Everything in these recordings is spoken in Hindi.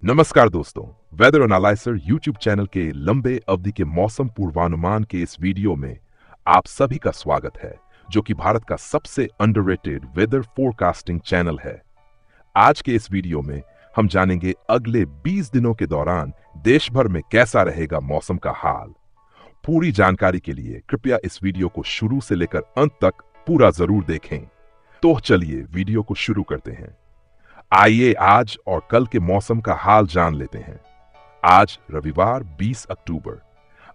नमस्कार दोस्तों, वेदर एनालाइजर यूट्यूब चैनल के लंबे अवधि के मौसम पूर्वानुमान के इस वीडियो में आप सभी का स्वागत है, जो कि भारत का सबसे अंडररेटेड वेदर फोरकास्टिंग चैनल है। आज के इस वीडियो में हम जानेंगे अगले 20 दिनों के दौरान देश भर में कैसा रहेगा मौसम का हाल। पूरी जानकारी के लिए कृपया इस वीडियो को शुरू से लेकर अंत तक पूरा जरूर देखें। तो चलिए वीडियो को शुरू करते हैं। आइए आज और कल के मौसम का हाल जान लेते हैं। आज रविवार 20 अक्टूबर।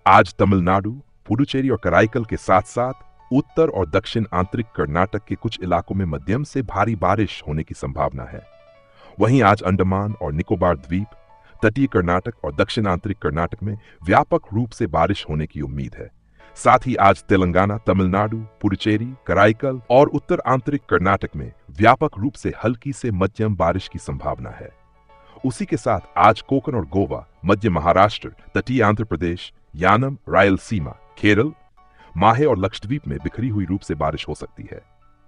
आज तमिलनाडु, पुडुचेरी और कराईकल के साथ साथ उत्तर और दक्षिण आंतरिक कर्नाटक के कुछ इलाकों में मध्यम से भारी बारिश होने की संभावना है। वहीं आज अंडमान और निकोबार द्वीप, तटीय कर्नाटक और दक्षिण आंतरिक कर्नाटक में व्यापक रूप से बारिश होने की उम्मीद है। साथ ही आज तेलंगाना, तमिलनाडु, पुडुचेरी, कराईकल और उत्तर आंतरिक कर्नाटक में व्यापक रूप से हल्की से मध्यम बारिश की संभावना है। उसी के साथ आज कोकण और गोवा, मध्य महाराष्ट्र, तटीय आंध्र प्रदेश, यानम, रायलसीमा, केरल, माहे और लक्षद्वीप में बिखरी हुई रूप से बारिश हो सकती है।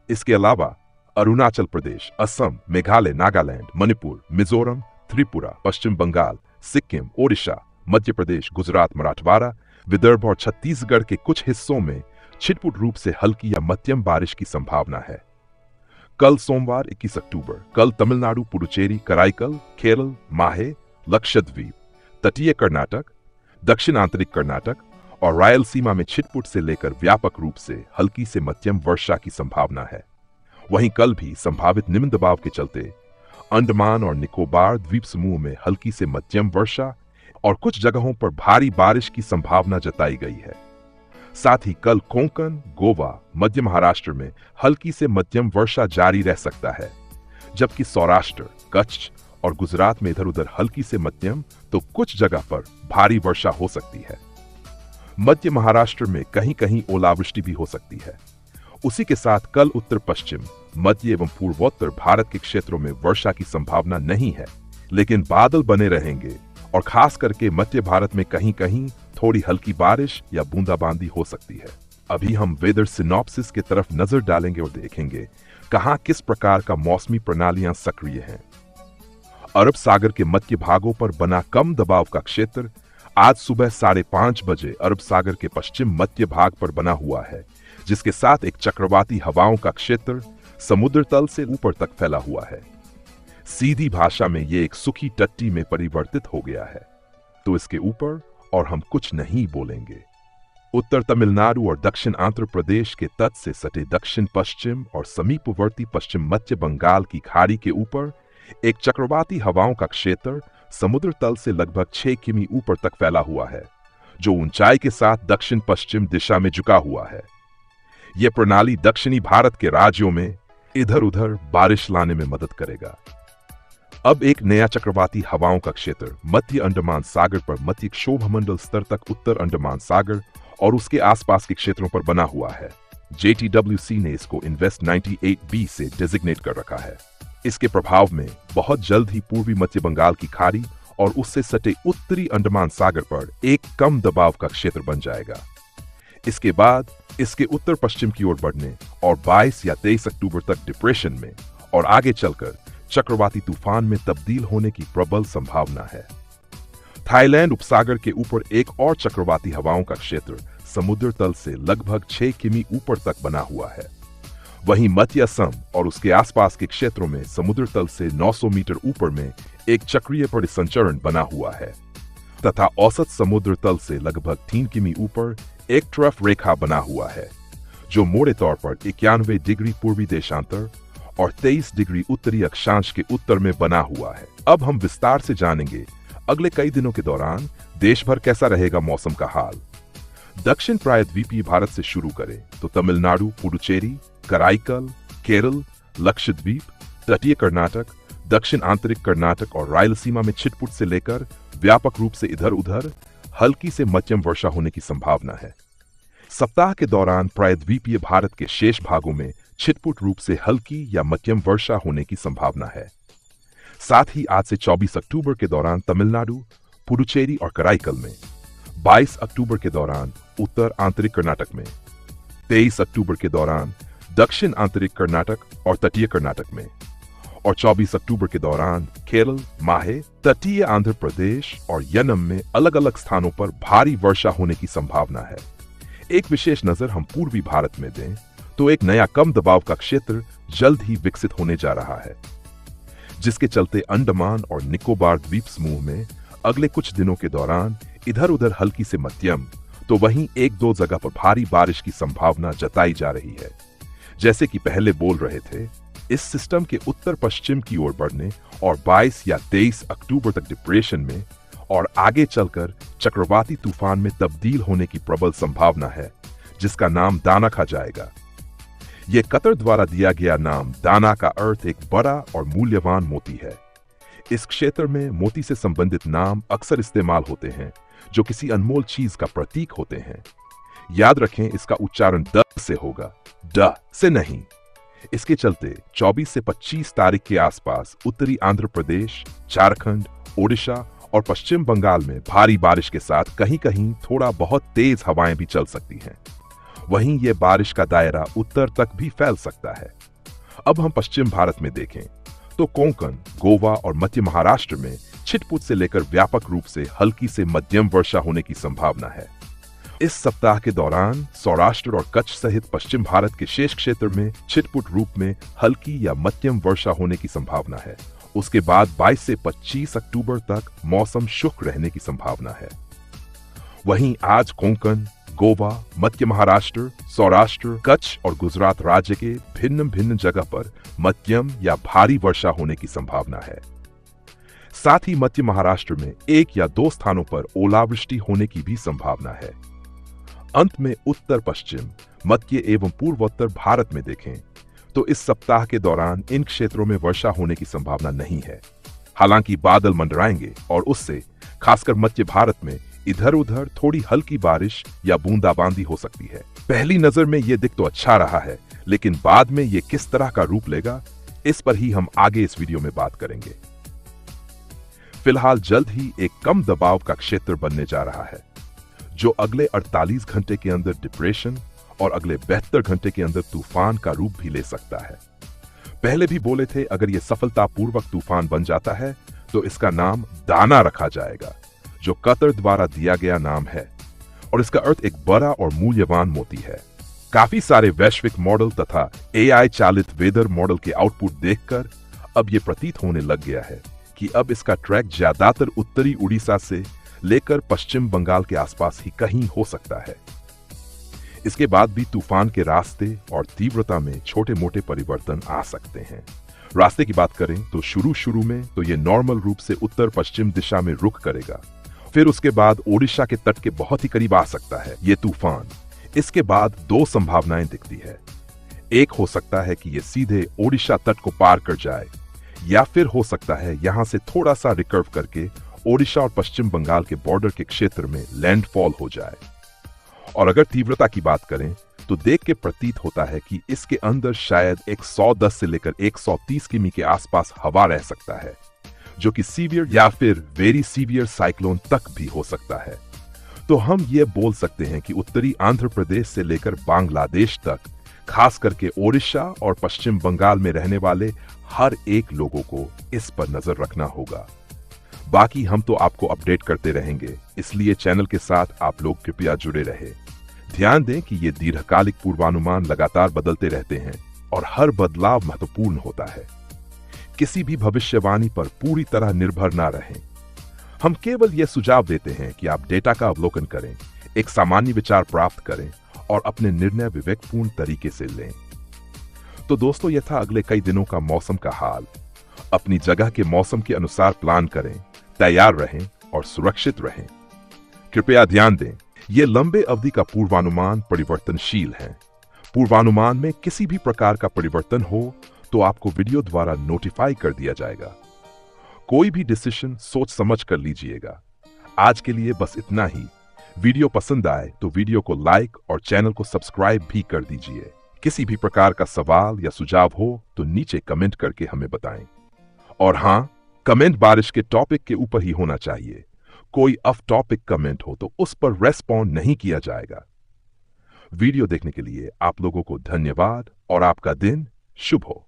इसके अलावा अरुणाचल प्रदेश, असम, मेघालय, नागालैंड, मणिपुर, मिजोरम, त्रिपुरा, पश्चिम बंगाल, सिक्किम, ओडिशा, मध्य प्रदेश, गुजरात, मराठवाड़ा, विदर्भ और छत्तीसगढ़ के कुछ हिस्सों में छिटपुट रूप से हल्की या मध्यम बारिश की संभावना है। कल सोमवार 21 अक्टूबर, कल तमिलनाडु, पुडुचेरी, कराईकल, केरल, माहे, लक्षद्वीप, तटीय कर्नाटक, दक्षिण आंतरिक कर्नाटक और रायलसीमा में छिटपुट से लेकर व्यापक रूप से हल्की से मध्यम वर्षा की संभावना है। वहीं कल भी संभावित निम्न दबाव के चलते अंडमान और निकोबार द्वीप समूह में हल्की से मध्यम वर्षा और कुछ जगहों पर भारी बारिश की संभावना जताई गई है। साथ ही कल कोंकण, गोवा, मध्य महाराष्ट्र में हल्की से मध्यम वर्षा जारी रह सकता है, जबकि सौराष्ट्र, कच्छ और गुजरात में इधर उधर हल्की से मध्यम तो कुछ जगह पर भारी वर्षा हो सकती है। मध्य महाराष्ट्र में कहीं कहीं ओलावृष्टि भी हो सकती है। उसी के साथ कल उत्तर पश्चिम, मध्य एवं पूर्वोत्तर भारत के क्षेत्रों में वर्षा की संभावना नहीं है, लेकिन बादल बने रहेंगे और खास करके मध्य भारत में कहीं कहीं थोड़ी हल्की बारिश या बूंदाबांदी हो सकती है। अभी हम वेदर सिनॉप्सिस की तरफ नजर डालेंगे और देखेंगे कहां किस प्रकार का मौसमी प्रणालियां सक्रिय हैं। अरब सागर के मध्य भागों पर बना कम दबाव का क्षेत्र आज सुबह 5:30 बजे अरब सागर के पश्चिम मध्य भाग पर बना हुआ है, जिसके साथ एक चक्रवाती हवाओं का क्षेत्र समुद्र तल से ऊपर तक फैला हुआ है। सीधी भाषा में ये एक सुखी टट्टी में परिवर्तित हो गया है, तो इसके ऊपर और हम कुछ नहीं बोलेंगे। उत्तर तमिलनाडु और दक्षिण आंध्र प्रदेश के तट से सटे दक्षिण पश्चिम और समीपवर्ती पश्चिम मध्य बंगाल की खाड़ी के ऊपर एक चक्रवाती हवाओं का क्षेत्र समुद्र तल से लगभग 6 किमी ऊपर तक फैला हुआ है, जो ऊंचाई के साथ दक्षिण पश्चिम दिशा में झुका हुआ है। यह प्रणाली दक्षिणी भारत के राज्यों में इधर उधर बारिश लाने में मदद करेगा। अब एक नया चक्रवाती हवाओं का क्षेत्र मध्य अंडमान सागर पर मध्य क्षोभमंडल स्तर तक उत्तर अंडमान सागर और उसके आसपास के क्षेत्रों पर बना हुआ है। JTWC ने इसको इन्वेस्ट 98B से डेजिग्नेट कर रखा है। इसके प्रभाव में बहुत जल्द ही पूर्वी मध्य बंगाल की खाड़ी और उससे सटे उत्तरी अंडमान सागर पर एक कम दबाव का क्षेत्र बन जाएगा। इसके बाद इसके उत्तर पश्चिम की ओर बढ़ने और 22 या 23 अक्टूबर तक डिप्रेशन में और आगे चलकर चक्रवाती तूफान में तब्दील होने की प्रबल संभावना है। थाईलैंड उपसागर के ऊपर एक और चक्रवाती हवाओं का क्षेत्र समुद्र तल से लगभग 6 किमी ऊपर तक बना हुआ है। वहीं मध्य असम और उसके आसपास के क्षेत्रों में समुद्र तल से 900 मीटर ऊपर में एक चक्रीय परिसंचरण बना हुआ है तथा औसत समुद्र तल से लगभग 3 किमी ऊपर एक ट्रफ रेखा बना हुआ है, जो मोटे तौर पर 91 डिग्री पूर्वी देशांतर और 23 डिग्री उत्तरी अक्षांश के उत्तर में बना हुआ है। अब हम विस्तार से जानेंगे अगले कई दिनों के दौरान देश भर कैसा रहेगा मौसम का हाल। दक्षिण प्रायद्वीपीय भारत से शुरू करें तो तमिलनाडु, पुडुचेरी, कराईकल, केरल, लक्षद्वीप, तटीय कर्नाटक, दक्षिण आंतरिक कर्नाटक और रायलसीमा में छिटपुट से लेकर व्यापक रूप से इधर उधर हल्की से मध्यम वर्षा होने की संभावना है। सप्ताह के दौरान प्रायद्वीपीय भारत के शेष भागों में छिटपुट रूप से हल्की या मध्यम वर्षा होने की संभावना है। साथ ही आज से 24 अक्टूबर के दौरान तमिलनाडु, पुडुचेरी और कराईकल में, 22 अक्टूबर के दौरान उत्तर आंतरिक कर्नाटक में, 23 अक्टूबर के दौरान दक्षिण आंतरिक कर्नाटक और तटीय कर्नाटक में और 24 अक्टूबर के दौरान केरल, माहे, तटीय आंध्र प्रदेश और यनम में अलग अलग स्थानों पर भारी वर्षा होने की संभावना है। एक विशेष नजर हम पूर्वी भारत में दें तो एक नया कम दबाव का क्षेत्र जल्द ही विकसित होने जा रहा है, जिसके चलते अंडमान और निकोबार द्वीप समूह में अगले कुछ दिनों के दौरान इधर उधर हल्की से मध्यम तो वहीं एक दो जगह पर भारी बारिश की संभावना जताई जा रही है। जैसे कि पहले बोल रहे थे, इस सिस्टम के उत्तर पश्चिम की ओर बढ़ने और 22 या 23 अक्टूबर तक डिप्रेशन में और आगे चलकर चक्रवाती तूफान में तब्दील होने की प्रबल संभावना है, जिसका नाम दाना जाएगा। यह कतर द्वारा दिया गया नाम दाना का अर्थ एक बड़ा और मूल्यवान मोती है। इस क्षेत्र में मोती से संबंधित नाम अक्सर इस्तेमाल होते हैं जो किसी अनमोल चीज का प्रतीक होते हैं। याद रखें, इसका उच्चारण द से होगा, ड से नहीं। इसके चलते 24 से 25 तारीख के आसपास उत्तरी आंध्र प्रदेश, झारखंड, ओडिशा और पश्चिम बंगाल में भारी बारिश के साथ कहीं कहीं थोड़ा बहुत तेज हवाएं भी चल सकती हैं। वहीं यह बारिश का दायरा उत्तर तक भी फैल सकता है। अब हम पश्चिम भारत में देखें तो कोंकण, गोवा और मध्य महाराष्ट्र में छिटपुट से लेकर व्यापक रूप से हल्की से मध्यम वर्षा होने की संभावना है। इस सप्ताह के दौरान सौराष्ट्र और कच्छ सहित पश्चिम भारत के शेष क्षेत्र में छिटपुट रूप में हल्की या मध्यम वर्षा होने की संभावना है। उसके बाद 22 से 25 अक्टूबर तक मौसम शुष्क रहने की संभावना है। वहीं आज कोंकण, गोवा, मध्य महाराष्ट्र, सौराष्ट्र, कच्छ और गुजरात राज्य के भिन्न भिन्न जगह पर मध्यम या भारी वर्षा होने की संभावना है। साथ ही मध्य महाराष्ट्र में एक या दो स्थानों पर ओलावृष्टि होने की भी संभावना है। अंत में उत्तर पश्चिम, मध्य एवं पूर्वोत्तर भारत में देखें तो इस सप्ताह के दौरान इन क्षेत्रों में वर्षा होने की संभावना नहीं है। हालांकि बादल मंडराएंगे और उससे खासकर मध्य भारत में इधर उधर थोड़ी हल्की बारिश या बूंदाबांदी हो सकती है। पहली नजर में यह दिख तो अच्छा रहा है, लेकिन बाद में यह किस तरह का रूप लेगा, इस पर ही हम आगे इस वीडियो में बात करेंगे। फिलहाल जल्द ही एक कम दबाव का क्षेत्र बनने जा रहा है, जो अगले 48 घंटे के अंदर डिप्रेशन और अगले 72 घंटे के अंदर तूफान का रूप भी ले सकता है। पहले भी बोले थे, अगर यह सफलतापूर्वक तूफान बन जाता है तो इसका नाम दाना रखा जाएगा, जो कतर द्वारा दिया गया नाम है, और इसका अर्थ एक बड़ा और मूल्यवान मोती है। काफी सारे वैश्विक मॉडल तथा AI चालित वेदर मॉडल के आउटपुट देखकर अब यह प्रतीत होने लग गया है कि अब इसका ट्रैक ज्यादातर उत्तरी उड़ीसा से लेकर पश्चिम बंगाल के आसपास ही कहीं हो सकता है। इसके बाद भी तूफान के रास्ते और तीव्रता में छोटे मोटे परिवर्तन आ सकते हैं। रास्ते की बात करें तो शुरू में तो ये नॉर्मल रूप से उत्तर पश्चिम दिशा में रुख करेगा, फिर उसके बाद ओडिशा के तट के बहुत ही करीब आ सकता है ये तूफान। इसके बाद दो संभावनाएं दिखती है। एक हो सकता है कि ये सीधे ओडिशा तट को पार कर जाए, या फिर हो सकता है यहां से थोड़ा सा रिकर्व करके ओडिशा और पश्चिम बंगाल के बॉर्डर के क्षेत्र में लैंडफॉल हो जाए। और अगर तीव्रता की बात करें तो देख के प्रतीत होता है कि इसके अंदर शायद 110 से लेकर 130 किमी के आसपास हवा रह सकता है, जो कि सीवियर या फिर वेरी सीवियर साइक्लोन तक भी हो सकता है। तो हम ये बोल सकते हैं कि उत्तरी आंध्र प्रदेश से लेकर बांग्लादेश तक, खास करके ओडिशा और पश्चिम बंगाल में रहने वाले हर एक लोगों को इस पर नजर रखना होगा। बाकी हम तो आपको अपडेट करते रहेंगे, इसलिए चैनल के साथ आप लोग कृपया जुड़े रहे। ध्यान दें कि ये दीर्घकालिक पूर्वानुमान लगातार बदलते रहते हैं और हर बदलाव महत्वपूर्ण होता है। किसी भी भविष्यवाणी पर पूरी तरह निर्भर ना रहें। हम केवल यह सुझाव देते हैं कि आप डेटा का अवलोकन करें, एक सामान्य विचार प्राप्त करें और अपने निर्णय विवेकपूर्ण तरीके से लें। तो दोस्तों, यह था अगले कई दिनों का मौसम का हाल। अपनी जगह के मौसम के अनुसार प्लान करें, तैयार रहें और सुरक्षित रहें। कृपया ध्यान दें, यह लंबे अवधि का पूर्वानुमान परिवर्तनशील है। पूर्वानुमान में किसी भी प्रकार का परिवर्तन हो तो आपको वीडियो द्वारा नोटिफाई कर दिया जाएगा। कोई भी डिसीजन सोच समझ कर लीजिएगा। आज के लिए बस इतना ही। वीडियो पसंद आए तो वीडियो को लाइक और चैनल को सब्सक्राइब भी कर दीजिए। किसी भी प्रकार का सवाल या सुझाव हो तो नीचे कमेंट करके हमें बताएं। और हाँ, कमेंट बारिश के टॉपिक के ऊपर ही होना चाहिए। कोई ऑफ टॉपिक कमेंट हो तो उस पर रेस्पॉन्ड नहीं किया जाएगा। वीडियो देखने के लिए आप लोगों को धन्यवाद और आपका दिन शुभ हो।